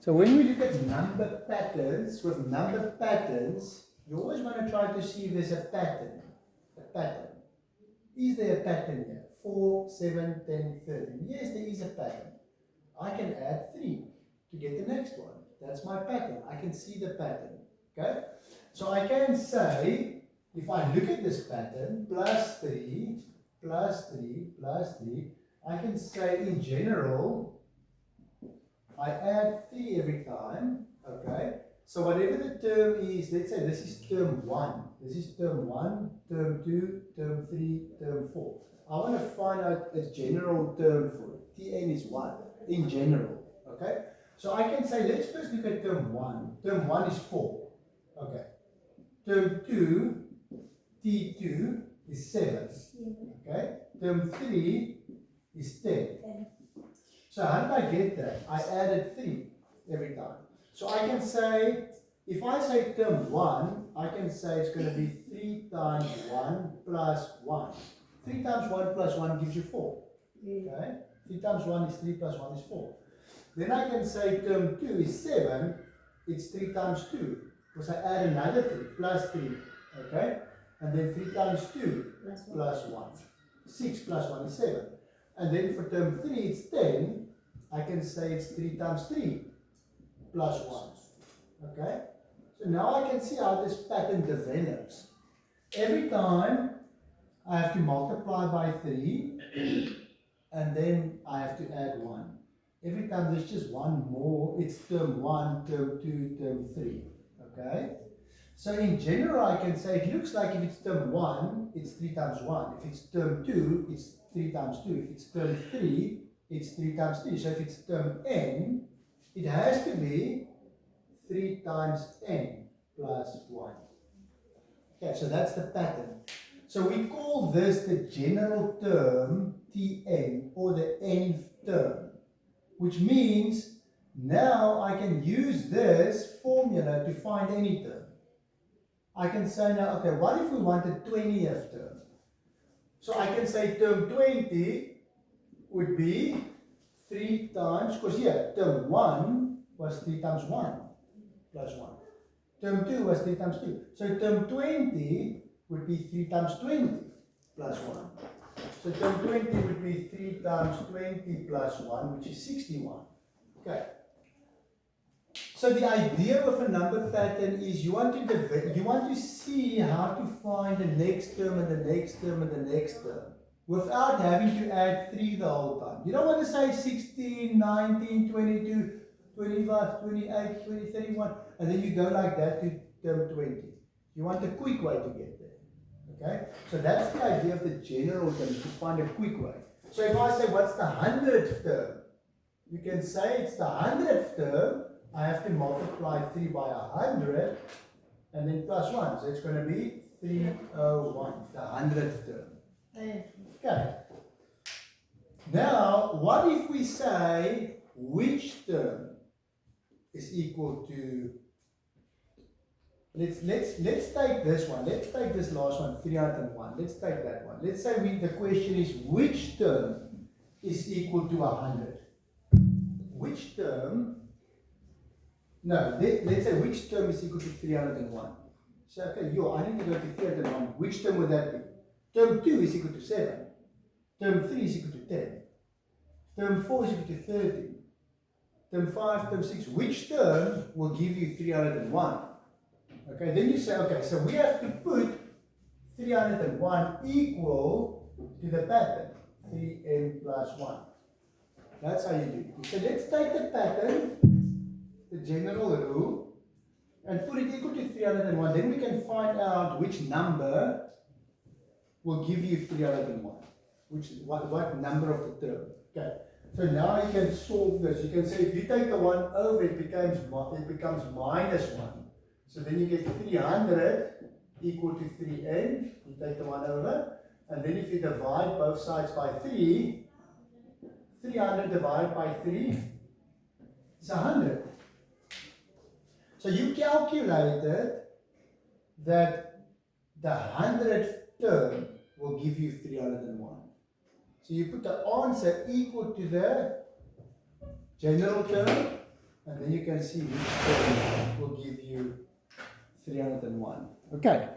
So when we look at number patterns, with number patterns, you always want to try to see if there's a pattern. A pattern. Is there a pattern here? 4, 7, 10, 13. Yes, there is a pattern. I can add 3 to get the next one. That's my pattern. I can see the pattern. Okay? So I can say, if I look at this pattern, plus 3, plus 3, plus 3, I can say in general, I add 3 every time, okay? So whatever the term is, let's say this is term 1. This is term 1, term 2, term 3, term 4. I want to find out a general term for it. Tn is 1, in general, okay? So I can say, let's first look at term 1. Term 1 is 4, okay? Term 2, T2 is 7, okay? Term 3 is 10. So how did I get that? I added 3 every time. So I can say, if I say term 1, I can say it's going to be 3 times 1 plus 1. 3 times 1 plus 1 gives you 4. Okay? 3 times 1 is 3 plus 1 is 4. Then I can say term 2 is 7. It's 3 times 2. Because I add another 3 plus 3. Okay? And then 3 times 2 plus 1. 6 plus 1 is 7. And then for term 3 it's 10. I can say it's 3 times 3 plus 1. Okay? So now I can see how this pattern develops. Every time I have to multiply by 3 and then I have to add 1. Every time there's just one more, it's term 1, term 2, term 3. Okay? So in general I can say it looks like if it's term 1, it's 3 times 1. If it's term 2, it's 3 times 2. If it's term 3, it's 3 times 3. So if it's term n, it has to be 3 times n plus 1. Okay, so that's the pattern. So we call this the general term Tn, or the nth term, which means now I can use this formula to find any term. I can say now, okay, what if we want a 20th term? So I can say term 20 would be 3 times, because here, term 1 was 3 times 1 plus 1. Term 2 was 3 times 2. So term 20 would be 3 times 20 plus 1. So term 20 would be 3 times 20 plus 1, which is 61. Okay. So the idea of a number pattern is you want to see how to find the next term and the next term and the next term without having to add 3 the whole time. You don't want to say 16, 19, 22, 25, 28, 20, 31, and then you go like that to term 20. You want a quick way to get there. Okay? So that's the idea of the general term, to find a quick way. So if I say, what's the 100th term? You can say it's the 100th term. I have to multiply 3 by 100 and then plus 1. So it's going to be 301, the 100th term. Okay. Now, what if we say which term is equal to, let's take this one. Let's take this last one, 301. Let's take that one. Let's say the question is which term is equal to 100? Which term? No, let's say which term is equal to 301. So, okay, I need to go to 301. Which term would that be? Term 2 is equal to 7. Term 3 is equal to 10. Term 4 is equal to 13. Term 5, term 6. Which term will give you 301? Okay, then you say, okay, so we have to put 301 equal to the pattern. 3n plus 1. That's how you do it. So let's take the pattern, the general rule, and put it equal to 301. Then we can find out which number will give you 301. What number of the term. Okay. So now you can solve this. You can say if you take the 1 over, it becomes minus 1. So then you get 300 equal to 3n. You take the 1 over. And then if you divide both sides by 3, 300 divided by 3 is 100. So you calculated that the 100th term will give you 301. So you put the answer equal to the general term, and then you can see which term will give you 301. Okay,